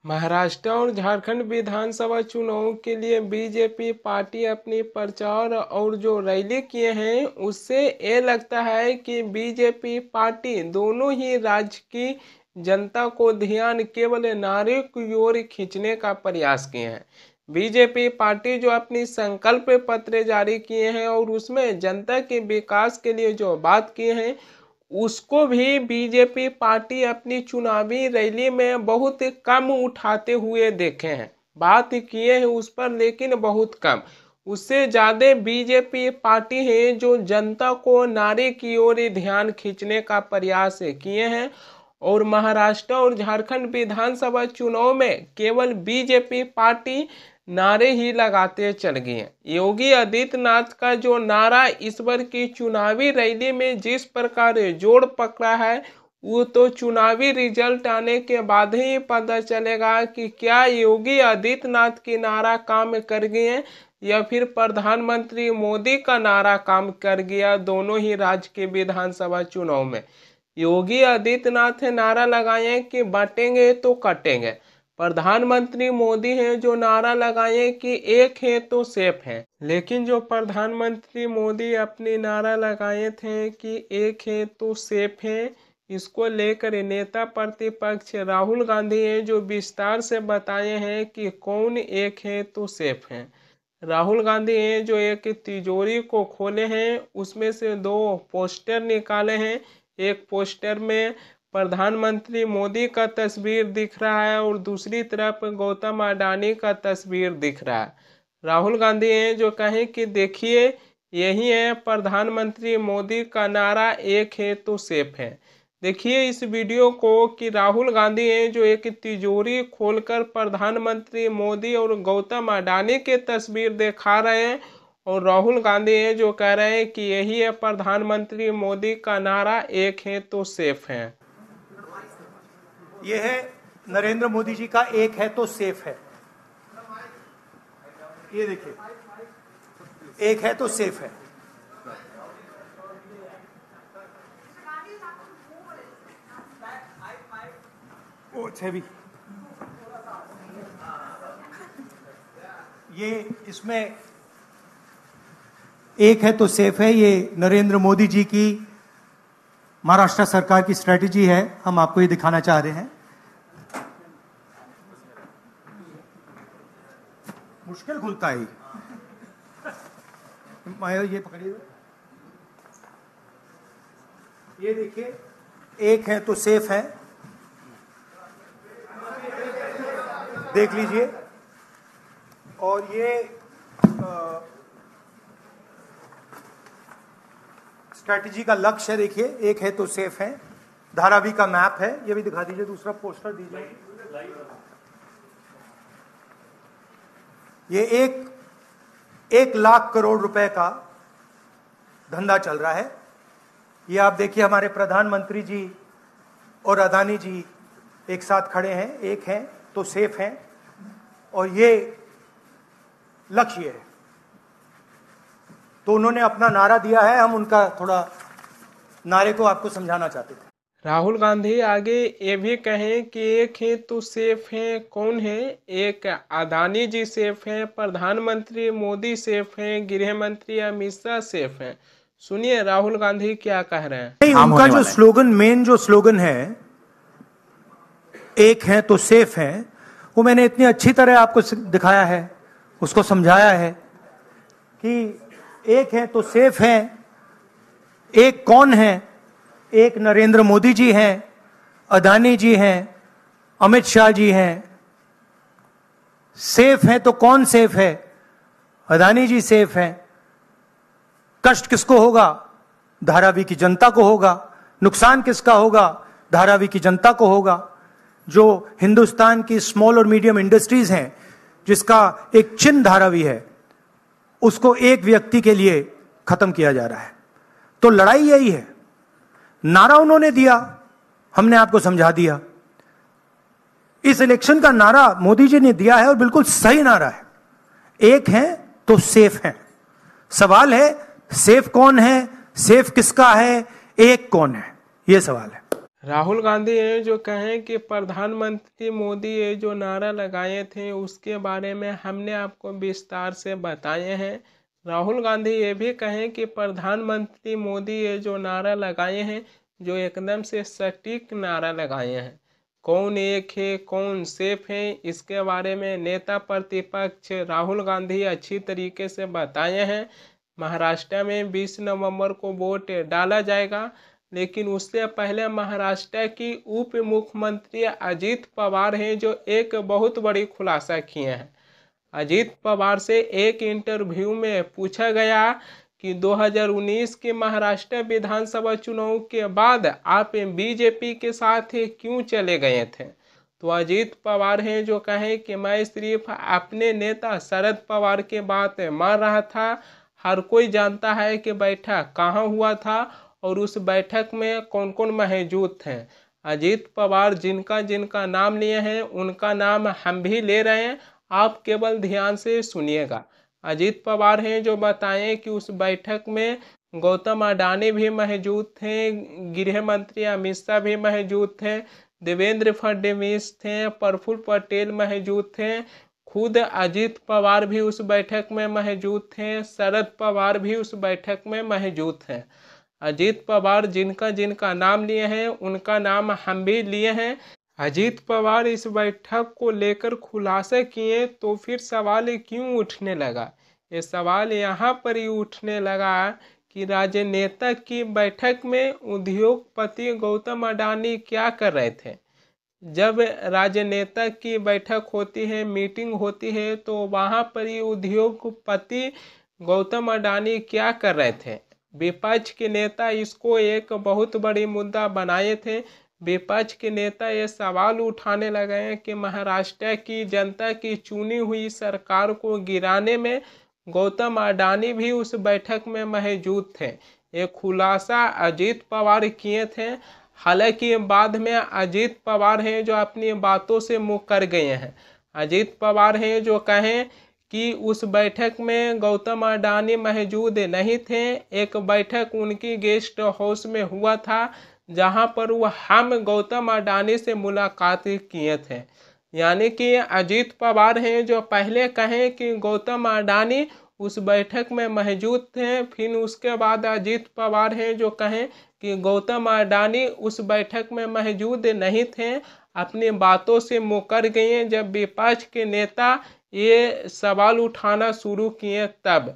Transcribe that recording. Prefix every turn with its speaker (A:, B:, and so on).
A: महाराष्ट्र और झारखंड विधानसभा चुनाव के लिए बीजेपी पार्टी अपनी प्रचार और जो रैली किए हैं उससे ये लगता है कि बीजेपी पार्टी दोनों ही राज्य की जनता को ध्यान केवल नारे की ओर खींचने का प्रयास किए हैं। बीजेपी पार्टी जो अपनी संकल्प पत्र जारी किए हैं और उसमें जनता के विकास के लिए जो बात किए हैं उसको भी बीजेपी पार्टी अपनी चुनावी रैली में बहुत कम उठाते हुए देखे हैं। बात किए हैं उस पर लेकिन बहुत कम। उससे ज़्यादा बीजेपी पार्टी है जो जनता को नारे की ओर ध्यान खींचने का प्रयास किए हैं और महाराष्ट्र और झारखंड विधानसभा चुनाव में केवल बीजेपी पार्टी नारे ही लगाते चल गए हैं। योगी आदित्यनाथ का जो नारा इस बार की चुनावी रैली में जिस प्रकार जोर पकड़ा है वो तो चुनावी रिजल्ट आने के बाद ही पता चलेगा कि क्या योगी आदित्यनाथ की नारा काम कर गए हैं या फिर प्रधानमंत्री मोदी का नारा काम कर गया दोनों ही राज्य के विधानसभा चुनाव में। योगी आदित्यनाथ नारा लगाए कि बांटेंगे तो कटेंगे। प्रधानमंत्री मोदी हैं जो नारा लगाए कि एक है तो सेफ है। लेकिन जो प्रधानमंत्री मोदी अपनी नारा लगाए थे कि एक है तो सेफ है, इसको लेकर नेता प्रतिपक्ष राहुल गांधी हैं जो विस्तार से बताए हैं कि कौन एक है तो सेफ है। राहुल गांधी हैं जो एक तिजोरी को खोले हैं, उसमें से दो पोस्टर निकाले हैं। एक पोस्टर में प्रधानमंत्री मोदी का तस्वीर दिख रहा है और दूसरी तरफ गौतम अडानी का तस्वीर दिख रहा है। राहुल गांधी हैं जो कहें कि देखिए यही है प्रधानमंत्री मोदी का नारा, एक है तो सेफ है। देखिए इस वीडियो को कि राहुल गांधी हैं जो एक तिजोरी खोलकर प्रधानमंत्री मोदी और गौतम अडानी के तस्वीर दिखा रहे हैं और राहुल गांधी हैं जो कह रहे हैं कि यही है प्रधानमंत्री मोदी का नारा, एक है तो सेफ है।
B: यह है नरेंद्र मोदी जी का एक है तो सेफ है। ये देखिए, एक है तो सेफ है। ओ भी ये इसमें एक है तो सेफ है। ये नरेंद्र मोदी जी की महाराष्ट्र सरकार की स्ट्रेटेजी है। हम आपको ये दिखाना चाह रहे हैं। मुश्किल खुलता है ये पकड़िए। ये देखिए, एक है तो सेफ है, देख लीजिए। और ये स्ट्रैटेजी का लक्ष्य है, देखिए, एक है तो सेफ है। धारावी का मैप है, ये भी दिखा दीजिए। दूसरा पोस्टर दीजिए। ये एक लाख करोड़ रुपए का धंधा चल रहा है। ये आप देखिए, हमारे प्रधानमंत्री जी और अदानी जी एक साथ खड़े हैं, एक हैं तो सेफ हैं, और ये लक्ष्य है। तो उन्होंने अपना नारा दिया है, हम उनका थोड़ा नारे को आपको समझाना चाहते थे।
A: राहुल गांधी आगे ये भी कहें कि एक है तो सेफ है, कौन है? एक अदानी जी सेफ हैं, प्रधानमंत्री मोदी सेफ हैं, गृह मंत्री अमित शाह सेफ हैं। सुनिए राहुल गांधी क्या कह रहे हैं।
B: नहीं, उनका जो स्लोगन, मेन जो स्लोगन है एक है तो सेफ है, वो मैंने इतनी अच्छी तरह आपको दिखाया है, उसको समझाया है कि एक है तो सेफ है। एक कौन है? एक नरेंद्र मोदी जी हैं, अदानी जी हैं, अमित शाह जी हैं। सेफ है तो कौन सेफ है? अदानी जी सेफ हैं। कष्ट किसको होगा? धारावी की जनता को होगा। नुकसान किसका होगा? धारावी की जनता को होगा। जो हिंदुस्तान की स्मॉल और मीडियम इंडस्ट्रीज हैं, जिसका एक चिन्ह धारावी है, उसको एक व्यक्ति के लिए खत्म किया जा रहा है। तो लड़ाई यही है। नारा उन्होंने दिया, हमने आपको समझा दिया। इस इलेक्शन का नारा मोदी जी ने दिया है और बिल्कुल सही नारा है। एक है तो सेफ है। सवाल है सेफ कौन है, सेफ किसका है, एक कौन है, यह सवाल है।
A: राहुल गांधी है जो कहें कि प्रधानमंत्री मोदी ये जो नारा लगाए थे उसके बारे में हमने आपको विस्तार से बताए हैं। राहुल गांधी ये भी कहें कि प्रधानमंत्री मोदी ये जो नारा लगाए हैं जो एकदम से सटीक नारा लगाए हैं। कौन एक है कौन सेफ है इसके बारे में नेता प्रतिपक्ष राहुल गांधी अच्छी तरीके से बताए हैं। महाराष्ट्र में 20 नवंबर को वोट डाला जाएगा, लेकिन उससे पहले महाराष्ट्र की उप मुख्यमंत्री अजीत पवार हैं जो एक बहुत बड़ी खुलासा किए हैं। अजीत पवार से एक इंटरव्यू में पूछा गया कि 2019 के महाराष्ट्र विधानसभा चुनाव के बाद आप बीजेपी के साथ क्यों चले गए थे। तो अजीत पवार हैं जो कहें कि मैं सिर्फ अपने नेता शरद पवार के बात मान रहा था। हर कोई जानता है कि बैठक कहाँ हुआ था और उस बैठक में कौन कौन मौजूद थे। अजीत पवार जिनका जिनका नाम लिए हैं उनका नाम हम भी ले रहे हैं, आप केवल ध्यान से सुनिएगा। अजीत पवार हैं जो बताएं कि उस बैठक में गौतम अडानी भी मौजूद थे, गृह मंत्री अमित शाह भी मौजूद थे, देवेंद्र फडणवीस थे, प्रफुल्ल पटेल मौजूद थे, खुद अजीत पवार भी उस बैठक में मौजूद थे, शरद पवार भी उस बैठक में मौजूद थे। अजीत पवार जिनका जिनका नाम लिए हैं उनका नाम हम भी लिए हैं। अजीत पवार इस बैठक को लेकर खुलासा किए तो फिर सवाल क्यों उठने लगा। ये सवाल यहाँ पर ही उठने लगा कि राजनेता की बैठक में उद्योगपति गौतम अडानी क्या कर रहे थे। जब राजनेता की बैठक होती है, मीटिंग होती है, तो वहाँ पर ही उद्योगपति गौतम अडानी क्या कर रहे थे। विपक्ष के नेता इसको एक बहुत बड़ी मुद्दा बनाए थे। विपक्ष के नेता ये सवाल उठाने लगे हैं कि महाराष्ट्र की जनता की चुनी हुई सरकार को गिराने में गौतम अडानी भी उस बैठक में मौजूद थे। ये खुलासा अजीत पवार किए थे। हालांकि बाद में अजीत पवार हैं जो अपनी बातों से मुकर गए हैं। अजीत पवार हैं जो कहें कि उस बैठक में गौतम अडानी मौजूद नहीं थे। एक बैठक उनकी गेस्ट हाउस में हुआ था जहां पर वो हम गौतम अडानी से मुलाकात किए थे। यानी कि अजीत पवार हैं जो पहले कहें कि गौतम अडानी उस बैठक में मौजूद थे, फिर उसके बाद अजीत पवार हैं जो कहें कि गौतम अडानी उस बैठक में मौजूद नहीं थे, अपनी बातों से मुकर गए। जब विपक्ष के नेता ये सवाल उठाना शुरू किए तब